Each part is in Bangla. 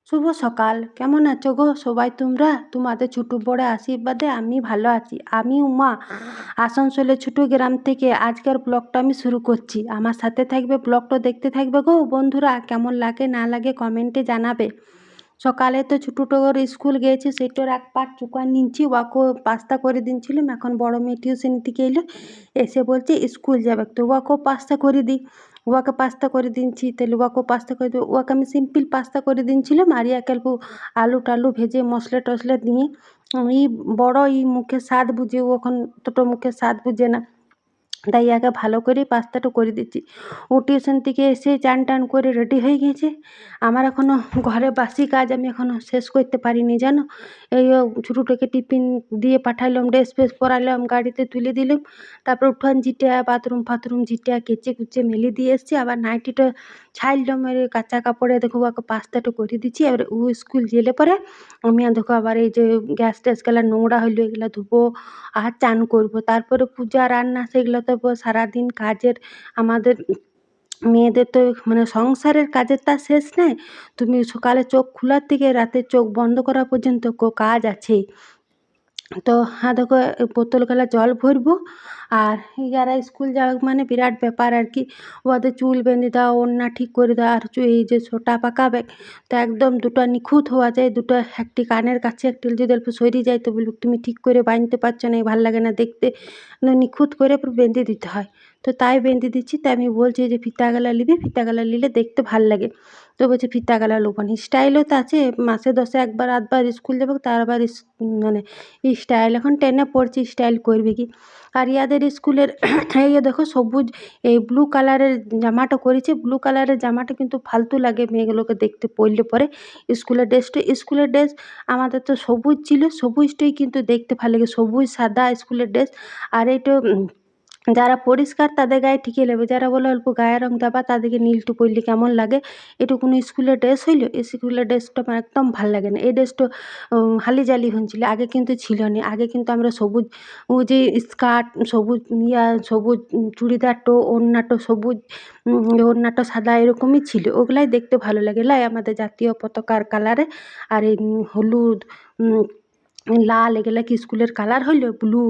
শুভ সকাল। কেমন আছো গো সবাই তোমরা? তোমাদের ছোট বড় আশীর্বাদে আমি ভালো আছি। আমি উমা, আসানসোলের ছোট গ্রাম থেকে আজকের ব্লগটা আমি শুরু করছি। আমার সাথে থাকবে, ব্লগটা দেখতে থাকবে গো বন্ধুরা। কেমন লাগে না লাগে কমেন্টে জানাবে। সকালে তো ছোটটোর স্কুল গিয়েছে, সেটার এক পাট চুকান নিচ্ছি, ওয়াকে পাস্তা করে দিনছিলাম। এখন বড় মেয়ে টিউশন থেকে এলো, এসে বলছে স্কুল যাবে, তো ওয়াকেও পাস্তা করে দিই। ওয়াকে পাস্তা করে দিচ্ছি, তাহলে ওয়াকেও পাস্তা করে দিই। ওয়াকে আমি সিম্পল পাস্তা করে দিনছিলাম, আর ইয়াকে অল্প আলু টালু ভেজে মশলা টশলা দিয়ে ই বড় মুখে স্বাদ বুঝে, ও এখন ছোটো মুখে স্বাদ বুঝে না, তাই আগে ভালো করে পাস্তাটা করে দিচ্ছি। ও টিউশন থেকে এসে চান টান করে রেডি হয়ে গেছে। আমার এখনও ঘরে বাসি কাজ আমি এখনও শেষ করতে পারিনি জানো। এই ছোটোটাকে টিফিন দিয়ে পাঠালাম, ড্রেস ফ্রেস পরালাম, গাড়িতে তুলে দিলাম, তারপর উঠান ঝিটা বাথরুম ফাথরুম ঝিটা কেচে কুচে মেলে দিয়ে এসছি। আবার নাইটিটা ছাইলাম, কাঁচা কাপড়ে দেখো ওকে পাস্তাটা করে দিচ্ছি। এবার ও স্কুল গেলে পরে আমি দেখো আবার এই যে গ্যাস ট্যাসগুলো নোংরা হইলো, এগুলো ধুবো আর চান করবো, তারপরে পূজা রান্না সেগুলো তো সারাদিন কাজের। আমাদের মেয়েদের তো মানে সংসারের কাজের তা শেষ নাই। তুমি সকালে চোখ খোলার থেকে রাতে চোখ বন্ধ করা পর্যন্ত কাজ আছে। তো দেখো বোতলগুলা জল ভরবো, আর যারা স্কুল যাওয়া মানে বিরাট ব্যাপার আর কি। ওদের চুল বেঁধে দাও, ওড়না ঠিক করে দাও, আর এই যে ছোটা পাকাবে, তো একদম দুটো নিখুঁত হওয়া যায়। দুটো একটি কানের কাছে একটি যদি অল্প সরে যায় তো বলবো তুমি ঠিক করে বাঁধতে পারছো না, ভাল লাগে না দেখতে, নিখুঁত করে পুরো বেঁধে দিতে হয়। তো তাই বেঁধে দিচ্ছি। তাই আমি বলছি যে ফিতা গলা নিবি, ফিতা গলা নিলে দেখতে ভাল লাগে। তো বলছে ফিতা গলা লোবো না, স্টাইলও তো আছে, মাসে 10-এ একবার আধবার স্কুল যাবে, তার আবার মানে স্টাইল এখন 10-এ পড়ছে, স্টাইল করবে কি। আর ইয়াদের স্কুলের এই দেখো সবুজ এই ব্লু কালারের জামাটা করেছে। ব্লু কালারের জামাটা কিন্তু ফালতু লাগে মেয়েগুলোকে দেখতে, পরলে পরে স্কুলের ড্রেস আমাদের তো সবুজ ছিল, সবুজটাই কিন্তু দেখতে ভালো লাগে, সবুজ সাদা স্কুলের ড্রেস। আর এইটা যারা পরিষ্কার তাদের গায়ে ঠিকই লাগবে, যারা বলে অল্প গায়ে রং দেবা তাদেরকে নীলটু পরলে কেমন লাগে। এটা কোনো স্কুলের ড্রেস হইলো? এই স্কুলের ড্রেসটা আমার একদম ভাল লাগে না। এই ড্রেসটা হালি জালি হয়েছিল, আগে কিন্তু ছিল না। আগে কিন্তু আমরা সবুজ যে স্কার্ট, সবুজ সবুজ চুড়িদারটো, ওড়নাটো সবুজ, ওড়নাটা সাদা, এরকমই ছিল। ওগুলাই দেখতে ভালো লাগে লাই আমাদের জাতীয় পতাকার কালারে। আর এই হলুদ, লাল, এগুলা কি স্কুলের কালার হইলো? ব্লু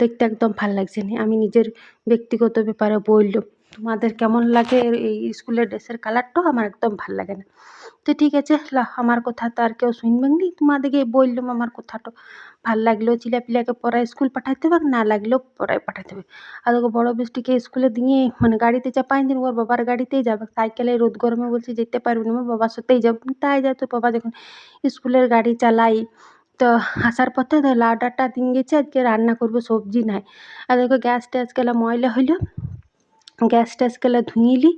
দেখতে একদম ভাল লাগছে না। আমি নিজের ব্যক্তিগত ব্যাপারে বললাম, তোমাদের কেমন লাগে এই স্কুলের ড্রেসের কালারটা? আমার একদম ভাল লাগে না। তো ঠিক আছে, আমার কথা তো আর কেউ শুনবেন নি, তোমাদেরকে বললাম আমার কথাটা। ভাল লাগলেও ছেলেপিলাকে পড়ায় স্কুল পাঠাইতে হবে, না লাগলেও পড়ায় পাঠাতে হবে। আর দেখো বড় বৃষ্টিকে স্কুলে দিয়ে মানে গাড়িতে চাপাই দিন, ওর বাবার গাড়িতেই যাবে। সাইকেলে রোদ গরমে বলছি যেতে পারবি না, আমার বাবার সাথেই যাবো। তাই যা, তোর বাবা যখন স্কুলের গাড়ি চালাই। তো আসার পথে লাউ ডাঁটা দিন গেছে, আজকে রান্না করবো, সবজি নাই। আর দেখো গ্যাস ট্যাস গেলা ময়লা হইলো, গ্যাস ট্যাস গেলা ধুইলি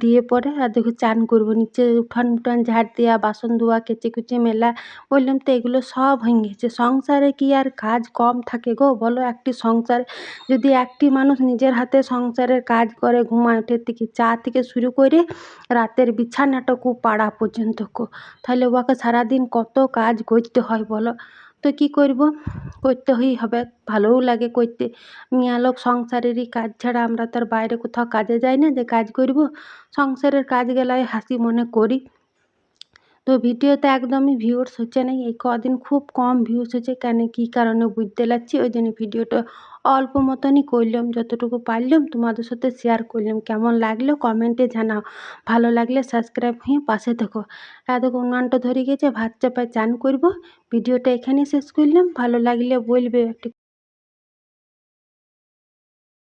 দিয়ে পরে আর দেখো চান করবো। নিচে উঠান উঠান ঝাড় দেওয়া, বাসন ধোয়া, কেচে কুচে মেলা, বললাম তো এগুলো সব হয়ে গেছে। সংসারে কি আর কাজ কম থাকে গো বলো? একটি সংসারে যদি একটি মানুষ নিজের হাতে সংসারের কাজ করে, ঘুমায় ওঠে থেকে চা থেকে শুরু করে রাতের বিছানাটুকু পাড়া পর্যন্ত তাহলে ওকে সারাদিন কত কাজ করতে হয় বলো? তো কি করব, করতে হবে, ভালোও লাগে করতে। মেয়ে লোক সংসারেরই কাজ ছাড়া আমরা তো আর বাইরে কোথাও কাজে যাই না যে কাজ করব। সংসারের কাজ গেলাই হাসি মনে করি। তো ভিডিওতে একদমই ভিউয়ার্স হচ্ছে না, এই কদিন খুব কম ভিউজ হচ্ছে, কেন কী কারণে বুঝতে পারছি। ওই জন্য ভিডিওটা অল্প মতনই করলাম, যতটুকু পারলাম তোমাদের সাথে শেয়ার করলাম। কেমন লাগলো কমেন্টে জানাও, ভালো লাগলে সাবস্ক্রাইব হয়ে পাশে থেকো। দেখো উনানটা ধরে গেছে, ভাত চাপায় চান করব। ভিডিওটা এখানে শেষ করলাম, ভালো লাগলে বলবে একটি